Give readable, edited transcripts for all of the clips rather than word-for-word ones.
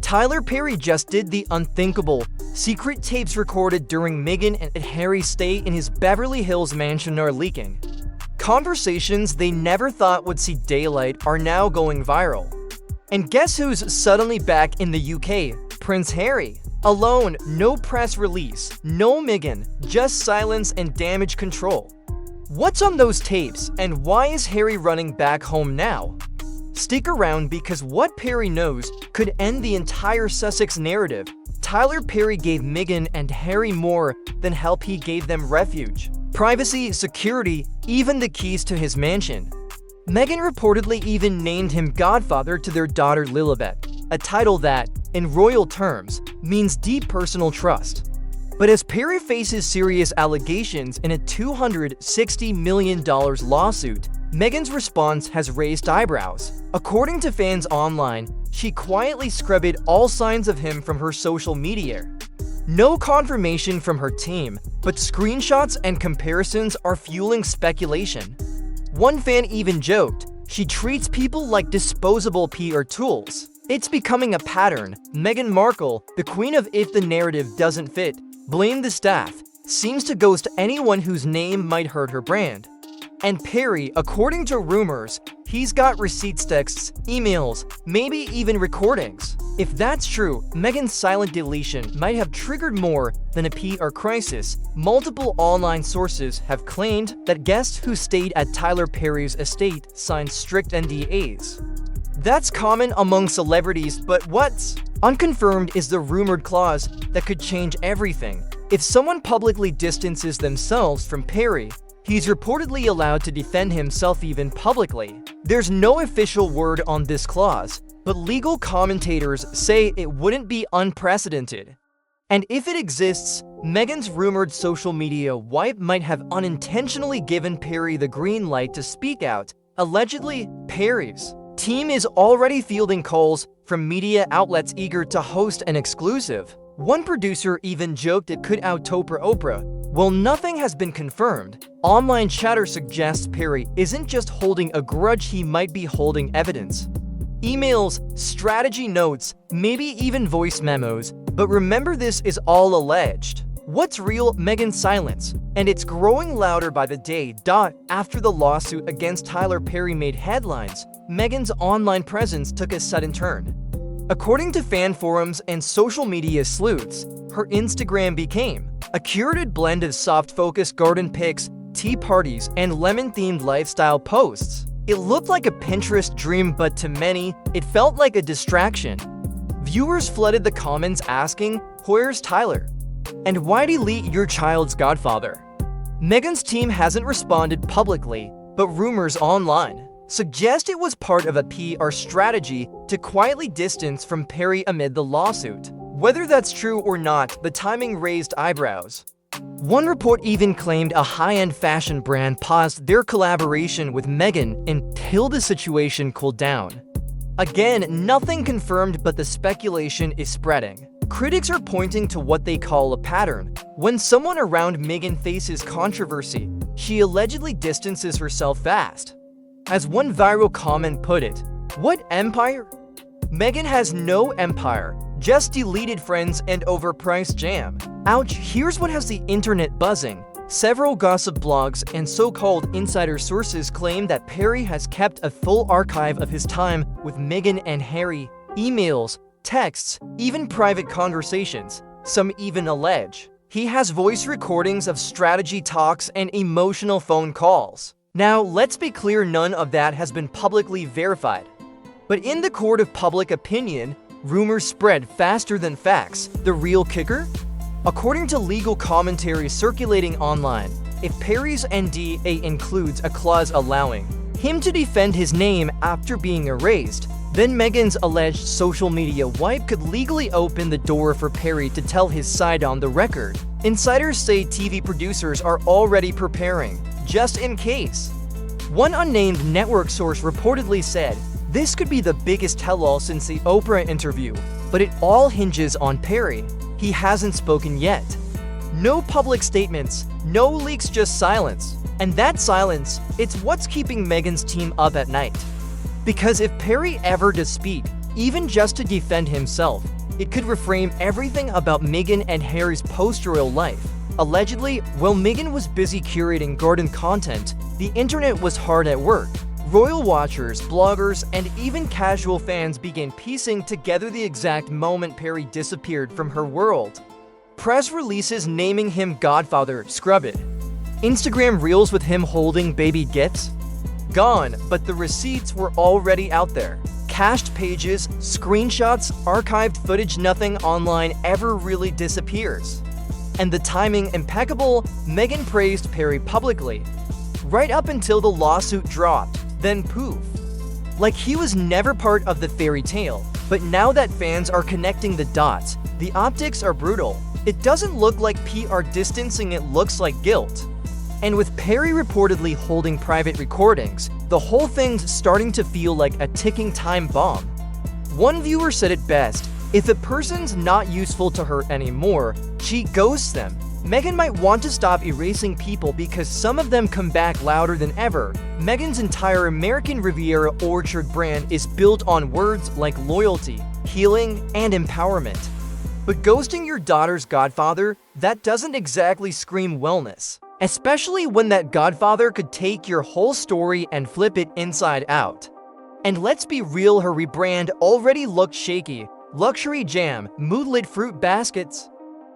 Tyler Perry just did the unthinkable. Secret tapes recorded during Meghan and Harry's stay in his Beverly Hills mansion are leaking. Conversations they never thought would see daylight are now going viral. And guess who's suddenly back in the UK? Prince Harry. Alone, no press release, no Meghan, just silence and damage control. What's on those tapes, and why is Harry running back home now? Stick around because what Perry knows could end the entire Sussex narrative. Tyler Perry gave Meghan and Harry more than help. He gave them refuge, privacy, security, even the keys to his mansion. Meghan reportedly even named him godfather to their daughter Lilibet, a title that, in royal terms, means deep personal trust. But as Perry faces serious allegations in a $260 million lawsuit, Meghan's response has raised eyebrows. According to fans online, she quietly scrubbed all signs of him from her social media. No confirmation from her team, but screenshots and comparisons are fueling speculation. One fan even joked, she treats people like disposable PR tools. It's becoming a pattern. Meghan Markle, the queen of if the narrative doesn't fit, blame the staff, seems to ghost anyone whose name might hurt her brand. And Perry, according to rumors, he's got receipts, texts, emails, maybe even recordings. If that's true, Meghan's silent deletion might have triggered more than a PR crisis. Multiple online sources have claimed that guests who stayed at Tyler Perry's estate signed strict NDAs. That's common among celebrities, but what's unconfirmed is the rumored clause that could change everything. If someone publicly distances themselves from Perry, he's reportedly allowed to defend himself even publicly. There's no official word on this clause, but legal commentators say it wouldn't be unprecedented. And if it exists, Meghan's rumored social media wipe might have unintentionally given Perry the green light to speak out. Allegedly, Perry's team is already fielding calls from media outlets eager to host an exclusive. One producer even joked it could out-Oprah Oprah. While nothing has been confirmed, online chatter suggests Perry isn't just holding a grudge, he might be holding evidence. Emails, strategy notes, maybe even voice memos, but remember this is all alleged. What's real? Meghan's silence, and it's growing louder by the day. After the lawsuit against Tyler Perry made headlines, Meghan's online presence took a sudden turn. According to fan forums and social media sleuths, her Instagram became a curated blend of soft-focused garden pics, tea parties, and lemon-themed lifestyle posts. It looked like a Pinterest dream, but to many, it felt like a distraction. Viewers flooded the comments asking, "Where's Tyler? And why delete your child's godfather?" Meghan's team hasn't responded publicly, but rumors online suggest it was part of a PR strategy to quietly distance from Perry amid the lawsuit. Whether that's true or not, the timing raised eyebrows. One report even claimed a high-end fashion brand paused their collaboration with Meghan until the situation cooled down. Again, nothing confirmed, but the speculation is spreading. Critics are pointing to what they call a pattern. When someone around Meghan faces controversy, she allegedly distances herself fast. As one viral comment put it, "What empire? Meghan has no empire, just deleted friends and overpriced jam." Ouch, here's what has the internet buzzing. Several gossip blogs and so-called insider sources claim that Perry has kept a full archive of his time with Meghan and Harry, emails, texts, even private conversations. Some even allege he has voice recordings of strategy talks and emotional phone calls. Now, let's be clear, none of that has been publicly verified. But in the court of public opinion, rumors spread faster than facts. The real kicker? According to legal commentary circulating online, if Perry's NDA includes a clause allowing him to defend his name after being erased, then Meghan's alleged social media wipe could legally open the door for Perry to tell his side on the record. Insiders say TV producers are already preparing, just in case. One unnamed network source reportedly said, "This could be the biggest tell-all since the Oprah interview, but it all hinges on Perry. He hasn't spoken yet." No public statements, no leaks, just silence. And that silence, it's what's keeping Meghan's team up at night. Because if Perry ever does speak, even just to defend himself, It could reframe everything about Meghan and Harry's post-royal life. Allegedly, while Meghan was busy curating garden content, the internet was hard at work. Royal watchers, bloggers, and even casual fans began piecing together the exact moment Perry disappeared from her world. Press releases naming him Godfather scrubbed. Instagram reels with him holding baby gifts? Gone, but the receipts were already out there. Cached pages, screenshots, archived footage, nothing online ever really disappears. And the timing impeccable, Meghan praised Perry publicly. Right up until the lawsuit dropped, then poof. Like he was never part of the fairy tale. But now that fans are connecting the dots, the optics are brutal. It doesn't look like PR distancing, it looks like guilt. And with Perry reportedly holding private recordings, the whole thing's starting to feel like a ticking time bomb. One viewer said it best, if a person's not useful to her anymore, she ghosts them. Meghan might want to stop erasing people because some of them come back louder than ever. Meghan's entire American Riviera Orchard brand is built on words like loyalty, healing, and empowerment. But ghosting your daughter's godfather, that doesn't exactly scream wellness. Especially when that godfather could take your whole story and flip it inside out. And let's be real, her rebrand already looked shaky. Luxury jam, mood-lit fruit baskets.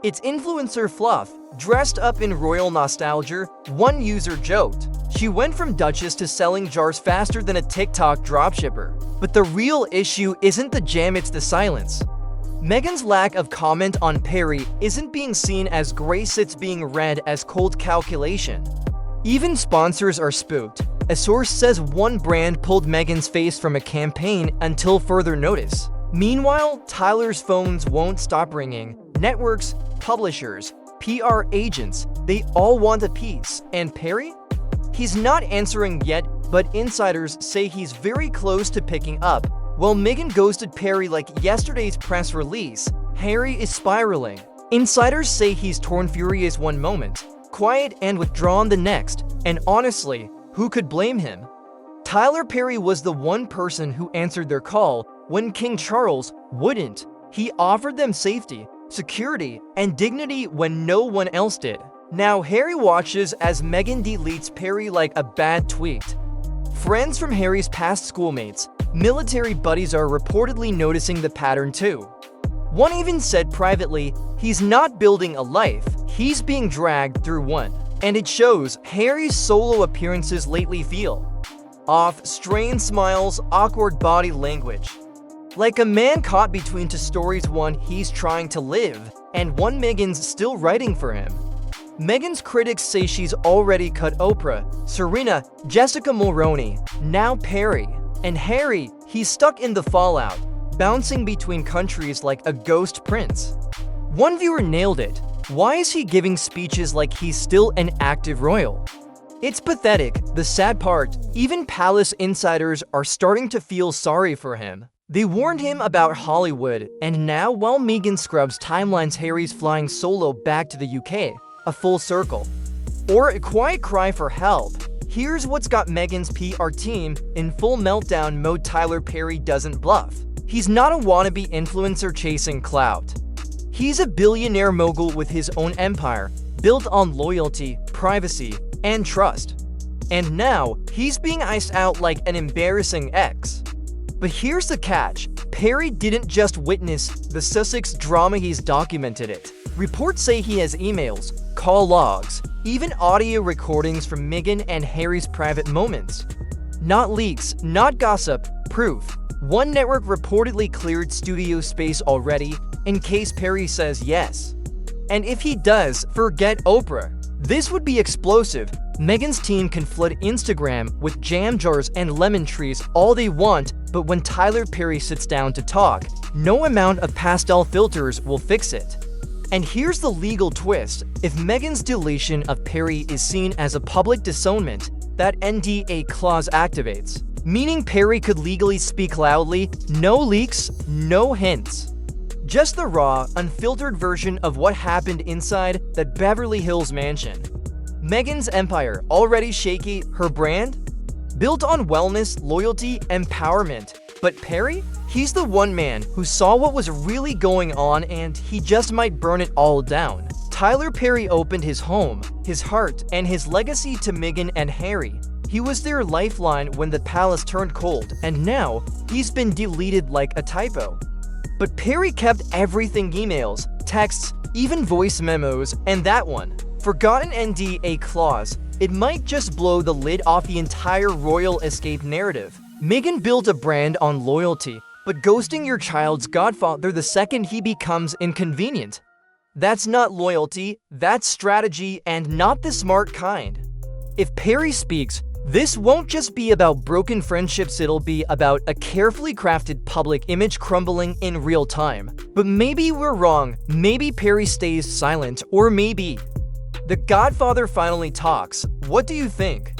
It's influencer fluff, dressed up in royal nostalgia. One user joked, she went from Duchess to selling jars faster than a TikTok dropshipper. But the real issue isn't the jam, it's the silence. Meghan's lack of comment on Perry isn't being seen as grace, it's being read as cold calculation. Even sponsors are spooked. A source says one brand pulled Meghan's face from a campaign until further notice. Meanwhile, Tyler's phones won't stop ringing. Networks, publishers, PR agents, they all want a piece. And Perry? He's not answering yet, but insiders say he's very close to picking up. While Meghan ghosted Perry like yesterday's press release, Harry is spiraling. Insiders say he's torn furious one moment, quiet and withdrawn the next, and honestly, who could blame him? Tyler Perry was the one person who answered their call when King Charles wouldn't. He offered them safety, security, and dignity when no one else did. Now Harry watches as Meghan deletes Perry like a bad tweet. Friends from Harry's past schoolmates, military buddies are reportedly noticing the pattern too. One even said privately, he's not building a life, he's being dragged through one. And it shows. Harry's solo appearances lately feel off, strained smiles, awkward body language. Like a man caught between two stories, one he's trying to live, and one Meghan's still writing for him. Meghan's critics say she's already cut Oprah, Serena, Jessica Mulroney, now Perry. And Harry, he's stuck in the fallout, bouncing between countries like a ghost prince. One viewer nailed it. Why is he giving speeches like he's still an active royal? It's pathetic. The sad part, even palace insiders are starting to feel sorry for him. They warned him about Hollywood, and now while Meghan scrubs timelines, Harry's flying solo back to the UK, a full circle. Or a quiet cry for help. Here's what's got Meghan's PR team in full meltdown mode. Tyler Perry doesn't bluff. He's not a wannabe influencer chasing clout. He's a billionaire mogul with his own empire, built on loyalty, privacy, and trust. And now, he's being iced out like an embarrassing ex. But here's the catch. Perry didn't just witness the Sussex drama, he's documented it. Reports say he has emails, call logs, even audio recordings from Meghan and Harry's private moments. Not leaks, not gossip, proof. One network reportedly cleared studio space already, in case Perry says yes. And if he does, forget Oprah. This would be explosive. Meghan's team can flood Instagram with jam jars and lemon trees all they want, but when Tyler Perry sits down to talk, no amount of pastel filters will fix it. And here's the legal twist. If Meghan's deletion of Perry is seen as a public disownment, that NDA clause activates, meaning Perry could legally speak loudly, no leaks, no hints. Just the raw, unfiltered version of what happened inside that Beverly Hills mansion. Meghan's empire, already shaky, her brand? Built on wellness, loyalty, empowerment. But Perry? He's the one man who saw what was really going on and he just might burn it all down. Tyler Perry opened his home, his heart, and his legacy to Meghan and Harry. He was their lifeline when the palace turned cold, and now he's been deleted like a typo. But Perry kept everything: emails, texts, even voice memos, and that one forgotten NDA clause. It might just blow the lid off the entire royal escape narrative. Meghan built a brand on loyalty, but ghosting your child's godfather the second he becomes inconvenient. That's not loyalty, that's strategy, and not the smart kind. If Perry speaks, this won't just be about broken friendships, it'll be about a carefully crafted public image crumbling in real time. But maybe we're wrong, maybe Perry stays silent, or maybe The Godfather finally talks. What do you think?